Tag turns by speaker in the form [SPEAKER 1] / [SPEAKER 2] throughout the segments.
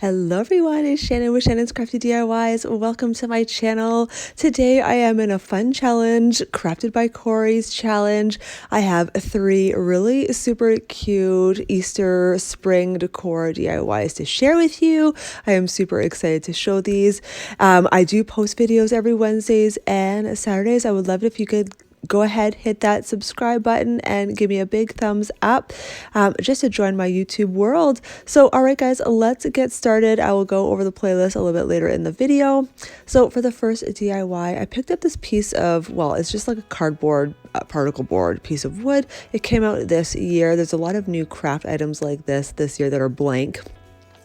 [SPEAKER 1] Hello everyone, it's Shannon with Shannon's Crafty DIYs. Welcome to my channel. Today I am in a fun challenge, Crafted by Corie's challenge. I have 3 really super cute Easter spring decor DIYs to share with you. I am super excited to show these. I do post videos every Wednesdays and Saturdays. I would love it if you could go ahead, hit that subscribe button and give me a big thumbs up just to join my YouTube world. So, all right, guys, let's get started. I will go over the playlist a little bit later in the video. So for the first DIY, I picked up this piece of, well, it's just like a cardboard particle board piece of wood. It came out this year. There's a lot of new craft items like this year that are blank.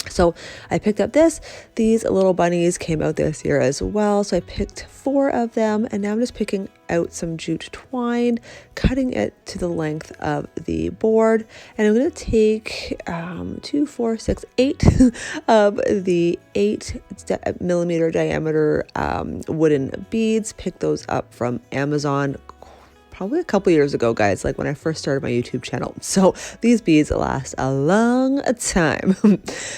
[SPEAKER 1] So I picked up this. These little bunnies came out this year as well. So I picked 4 of them, and now I'm just picking out some jute twine, cutting it to the length of the board. And I'm going to take 2, 4, 6, 8 of the 8mm diameter wooden beads, pick those up from Amazon probably a couple years ago, guys, like when I first started my YouTube channel. So these beads last a long time.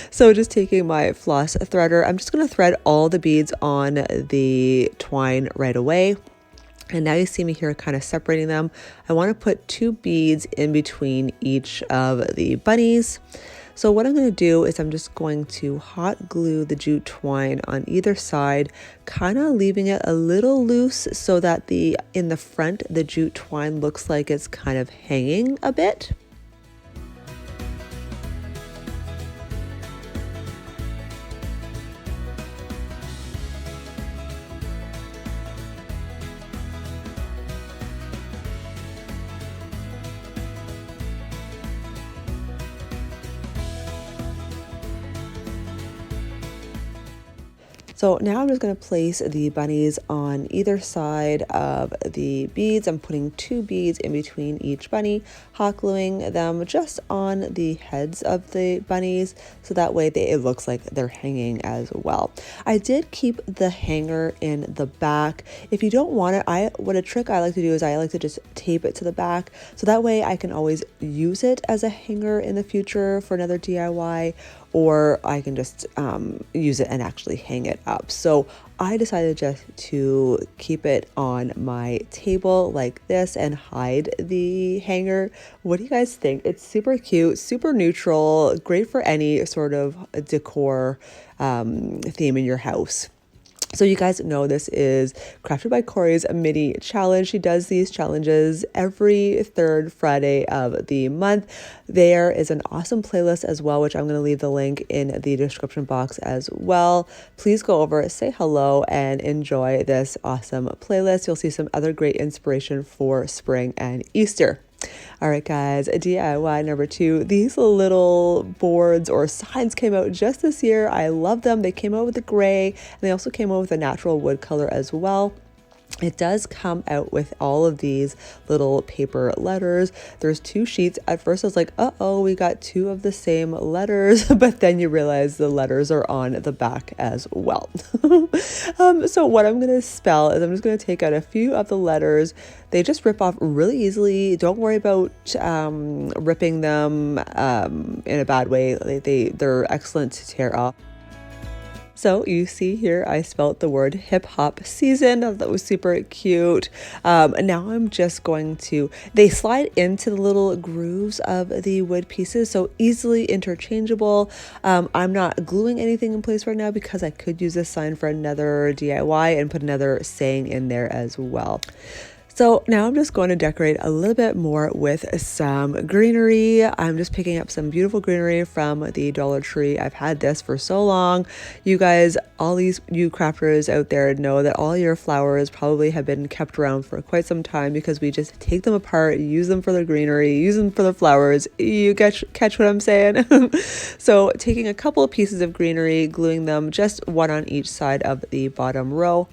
[SPEAKER 1] So just taking my floss threader, I'm just going to thread all the beads on the twine right away. And now you see me here kind of separating them. I want to put 2 beads in between each of the bunnies. So what I'm going to do is I'm just going to hot glue the jute twine on either side, kind of leaving it a little loose so that in the front, the jute twine looks like it's kind of hanging a bit. So now I'm just going to place the bunnies on either side of the beads. I'm putting 2 beads in between each bunny, hot gluing them just on the heads of the bunnies, so that way it looks like they're hanging as well. I did keep the hanger in the back. If you don't want it, what a trick I like to do is I like to just tape it to the back, so that way I can always use it as a hanger in the future for another DIY, or I can just use it and actually hang it up. So I decided just to keep it on my table like this and hide the hanger. What do you guys think? It's super cute, super neutral, great for any sort of decor theme in your house. So you guys know this is Crafted by Corie's mini challenge. She does these challenges every 3rd Friday of the month. There is an awesome playlist as well, which I'm going to leave the link in the description box as well. Please go over, say hello, and enjoy this awesome playlist. You'll see some other great inspiration for spring and Easter. All right, guys, DIY number 2. These little boards or signs came out just this year. I love them. They came out with the gray, and they also came out with a natural wood color as well. It does come out with all of these little paper letters. There's 2 sheets. At first I was like, uh-oh, we got 2 of the same letters, but then you realize the letters are on the back as well. So what I'm going to spell is I'm just going to take out a few of the letters. They just rip off really easily. Don't worry about ripping them in a bad way. They're excellent to tear off. So you see here, I spelled the word hip hop season. That was super cute. And now I'm just going to, they slide into the little grooves of the wood pieces, so easily interchangeable. I'm not gluing anything in place right now because I could use this sign for another DIY and put another saying in there as well. So now I'm just going to decorate a little bit more with some greenery. I'm just picking up some beautiful greenery from the Dollar Tree. I've had this for so long. You guys, all you crafters out there know that all your flowers probably have been kept around for quite some time because we just take them apart, use them for the greenery, use them for the flowers. You catch what I'm saying? So taking a couple of pieces of greenery, gluing them just one on each side of the bottom row.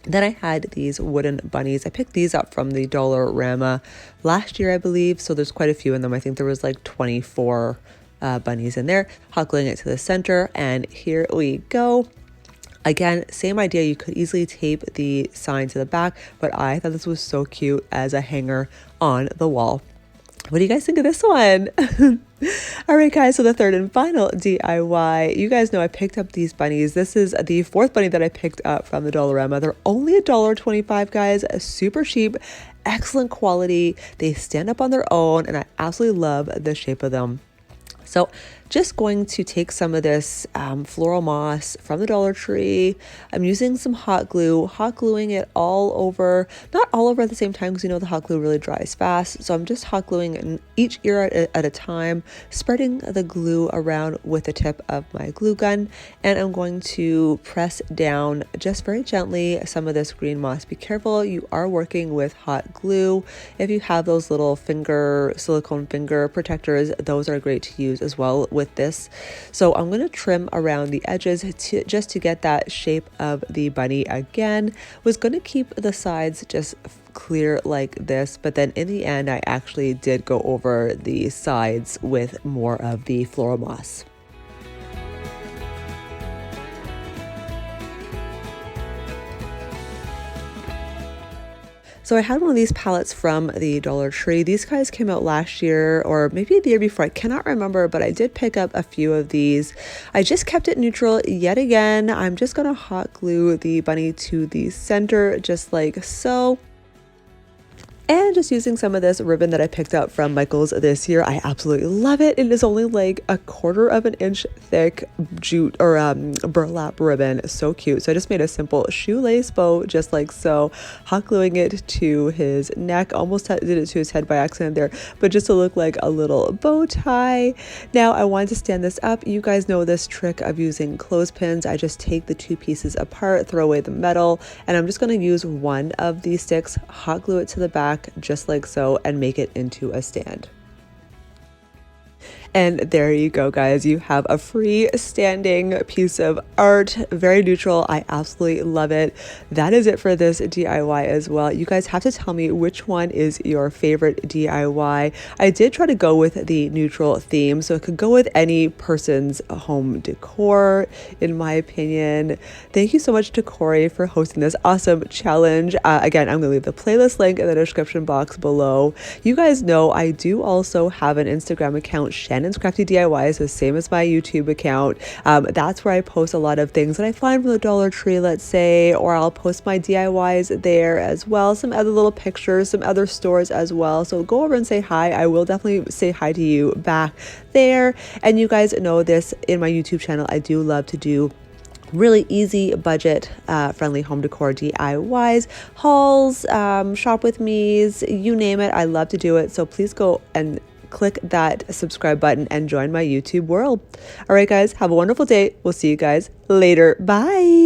[SPEAKER 1] Then I had these wooden bunnies. I picked these up from the Dollarama last year, I believe. So there's quite a few in them. I think there was like 24 bunnies in there. Hot gluing it to the center, and here we go. Again, same idea. You could easily tape the sign to the back, but I thought this was so cute as a hanger on the wall. What do you guys think of this one? All right, guys, so the third and final DIY. You guys know I picked up these bunnies. This is the fourth bunny that I picked up from the Dollarama. They're only $1.25, guys, super cheap, excellent quality. They stand up on their own, and I absolutely love the shape of them. So just going to take some of this floral moss from the Dollar Tree. I'm using some hot gluing it all over, not all over at the same time because you know the hot glue really dries fast. So I'm just hot gluing in each ear at a time, spreading the glue around with the tip of my glue gun. And I'm going to press down just very gently some of this green moss. Be careful, you are working with hot glue. If you have those little silicone finger protectors, those are great to use as well with this. So I'm going to trim around the edges just to get that shape of the bunny again. Was going to keep the sides just clear like this, but then in the end I actually did go over the sides with more of the floral moss. So I had one of these palettes from the Dollar Tree. These guys came out last year or maybe the year before. I cannot remember, but I did pick up a few of these. I just kept it neutral yet again. I'm just going to hot glue the bunny to the center just like so. And just using some of this ribbon that I picked up from Michael's this year. I absolutely love it. It is only like 1/4 of an inch thick jute or burlap ribbon. So cute. So I just made a simple shoelace bow just like so, hot gluing it to his neck. Almost did it to his head by accident there, but just to look like a little bow tie. Now I wanted to stand this up. You guys know this trick of using clothespins. I just take the two pieces apart, throw away the metal, and I'm just going to use one of these sticks, hot glue it to the back just like so, and make it into a stand. And there you go, guys. You have a freestanding piece of art, very neutral. I absolutely love it. That is it for this DIY as well. You guys have to tell me which one is your favorite DIY. I did try to go with the neutral theme, so it could go with any person's home decor, in my opinion. Thank you so much to Corie for hosting this awesome challenge. Again, I'm going to leave the playlist link in the description box below. You guys know I do also have an Instagram account, Shannon's Crafty DIYs, the same as my YouTube account. That's where I post a lot of things that I find from the Dollar Tree, let's say, or I'll post my DIYs there as well. Some other little pictures, some other stores as well. So go over and say hi. I will definitely say hi to you back there. And you guys know this in my YouTube channel. I do love to do really easy budget friendly home decor DIYs, hauls, shop with me's, you name it. I love to do it. So please go and click that subscribe button and join my YouTube world. All right, guys, have a wonderful day. We'll see you guys later. Bye.